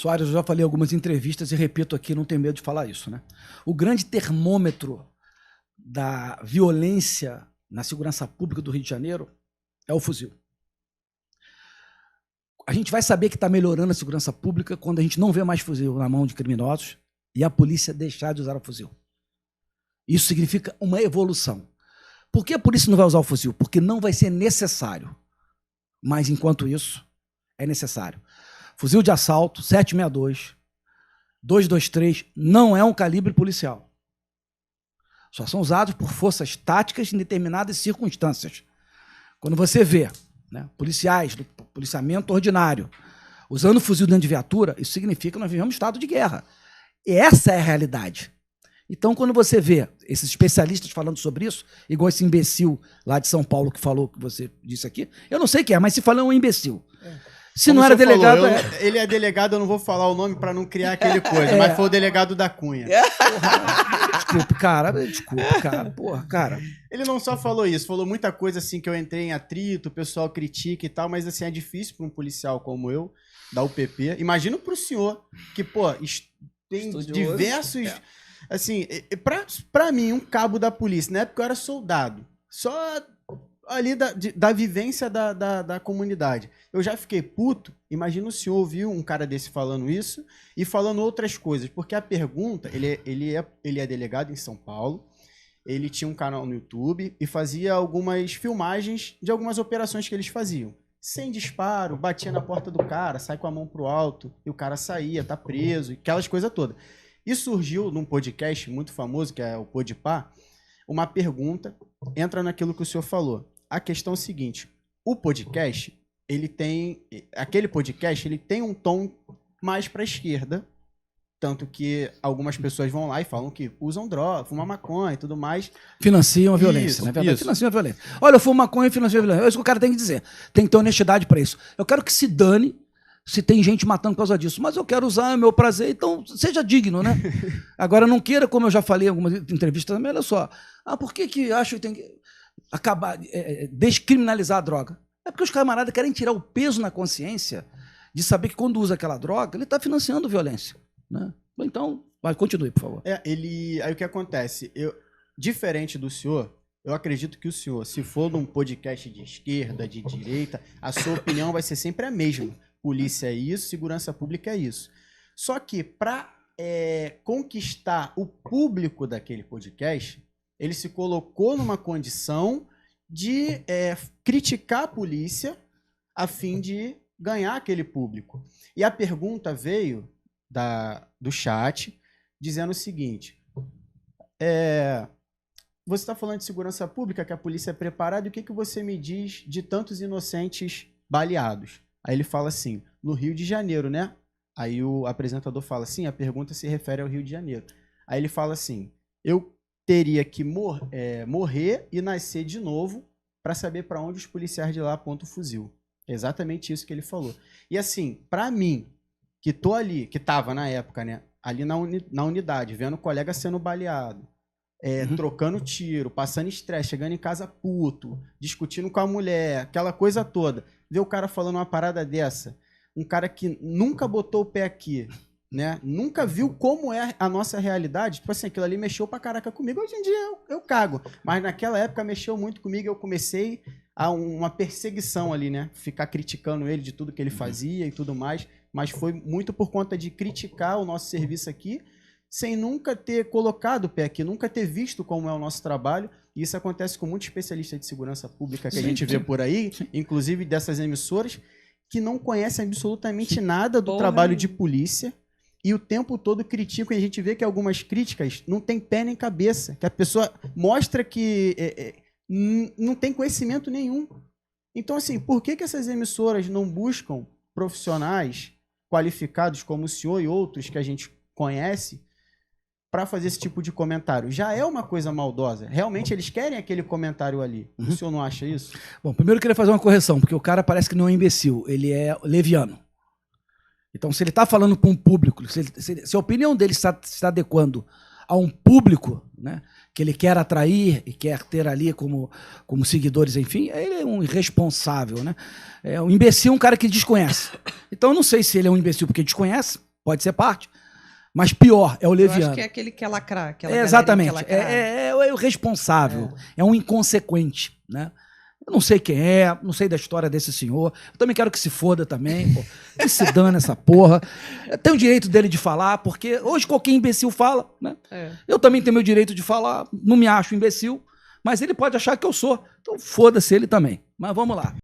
Soares, eu já falei em algumas entrevistas e repito aqui, não tenho medo de falar isso, né? O grande termômetro da violência na segurança pública do Rio de Janeiro é o fuzil. A gente vai saber que está melhorando a segurança pública quando a gente não vê mais fuzil na mão de criminosos e a polícia deixar de usar o fuzil. Isso significa uma evolução. Por que a polícia não vai usar o fuzil? Porque não vai ser necessário. Mas, enquanto isso, é necessário. Fuzil de assalto, 762, 223, não é um calibre policial. Só são usados por forças táticas em determinadas circunstâncias. Quando você vê, né, policiais do policiamento ordinário usando fuzil dentro de viatura, isso significa que nós vivemos um estado de guerra. E essa é a realidade. Então, quando você vê esses especialistas falando sobre isso, igual esse imbecil lá de São Paulo que falou que você disse aqui, eu não sei quem é, mas se falou é um imbecil. Se Como não era delegado... falou, ele é delegado, eu não vou falar o nome para não criar aquele coisa, mas foi o delegado da Cunha. Desculpa, cara. Porra, cara. Ele não só falou isso, falou muita coisa assim que eu entrei em atrito, o pessoal critica e tal, mas assim, é difícil para um policial como eu, da UPP. Imagino pro senhor, que, pô, tem Estudioso. diversos... Assim, pra mim, um cabo da polícia, na época eu era soldado, só ali da vivência da comunidade. Eu já fiquei puto, imagina o senhor ouvir um cara desse falando isso e falando outras coisas, porque a pergunta, ele é delegado em São Paulo, ele tinha um canal no YouTube e fazia algumas filmagens de algumas operações que eles faziam. Sem disparo, batia na porta do cara, sai com a mão pro alto, e o cara saía, tá preso, aquelas coisas todas. E surgiu num podcast muito famoso, que é o Podpah, uma pergunta, entra naquilo que o senhor falou. A questão é o seguinte, o podcast, aquele podcast, ele tem um tom mais para a esquerda, tanto que algumas pessoas vão lá e falam que usam droga, fumam maconha e tudo mais. Financiam a violência, né? Financiam a violência. Olha, eu fumo maconha e financio a violência. É isso que o cara tem que dizer. Tem que ter honestidade para isso. Eu quero que se dane se tem gente matando por causa disso. Mas eu quero usar o meu prazer, então seja digno, né? Agora, não queira, como eu já falei em algumas entrevistas também, olha só. Por que acho que tem que acabar, descriminalizar a droga? É porque os camaradas querem tirar o peso na consciência de saber que quando usa aquela droga, ele está financiando violência, né? Então, continue, por favor. Aí o que acontece? Diferente do senhor, eu acredito que o senhor, se for num podcast de esquerda, de direita, a sua opinião vai ser sempre a mesma. Polícia é isso, segurança pública é isso. Só que para conquistar o público daquele podcast, ele se colocou numa condição de criticar a polícia a fim de ganhar aquele público. E a pergunta veio do chat dizendo o seguinte, você está falando de segurança pública, que a polícia é preparada, e o que você me diz de tantos inocentes baleados? Aí ele fala assim, no Rio de Janeiro, né? Aí o apresentador fala assim, a pergunta se refere ao Rio de Janeiro. Aí ele fala assim, eu teria que morrer e nascer de novo para saber para onde os policiais de lá apontam o fuzil. É exatamente isso que ele falou. E assim, para mim, que tô ali, que tava na época, né? Ali na unidade, vendo o colega sendo baleado, trocando tiro, passando estresse, chegando em casa puto, discutindo com a mulher, aquela coisa toda. Ver o cara falando uma parada dessa, um cara que nunca botou o pé aqui, né? Nunca viu como é a nossa realidade. Tipo assim, aquilo ali mexeu pra caraca comigo. Hoje em dia eu cago. Mas naquela época mexeu muito comigo. Eu comecei a uma perseguição ali, né? Ficar criticando ele de tudo que ele fazia e tudo mais. Mas foi muito por conta de criticar o nosso serviço aqui, sem nunca ter colocado o pé aqui, nunca ter visto como é o nosso trabalho. E isso acontece com muitos especialistas de segurança pública que a gente vê por aí, inclusive dessas emissoras, que não conhecem absolutamente nada do trabalho de polícia e o tempo todo criticam. E a gente vê que algumas críticas não tem pé nem cabeça, que a pessoa mostra que não tem conhecimento nenhum. Então, assim, por que essas emissoras não buscam profissionais qualificados como o senhor e outros que a gente conhece para fazer esse tipo de comentário? Já é uma coisa maldosa. Realmente eles querem aquele comentário ali. O senhor não acha isso? Bom, primeiro eu queria fazer uma correção, porque o cara parece que não é um imbecil, ele é leviano. Então, se ele está falando com um público, se a opinião dele está se adequando a um público, né, que ele quer atrair e quer ter ali como seguidores, enfim, ele é um irresponsável, né? Um imbecil é um cara que desconhece. Então, eu não sei se ele é um imbecil porque desconhece, Pode ser parte. Mas pior é o Eu leviano. acho que é aquele que quer lacrar. Exatamente. É o responsável. É um inconsequente, né? Eu não sei quem é, não sei da história desse senhor. Eu também quero que se foda também, pô. Que se dane essa porra. Eu tenho o direito dele de falar, porque hoje qualquer imbecil fala, né? Eu também tenho meu direito de falar, não me acho imbecil, mas ele pode achar que eu sou. Então foda-se ele também. Mas vamos lá.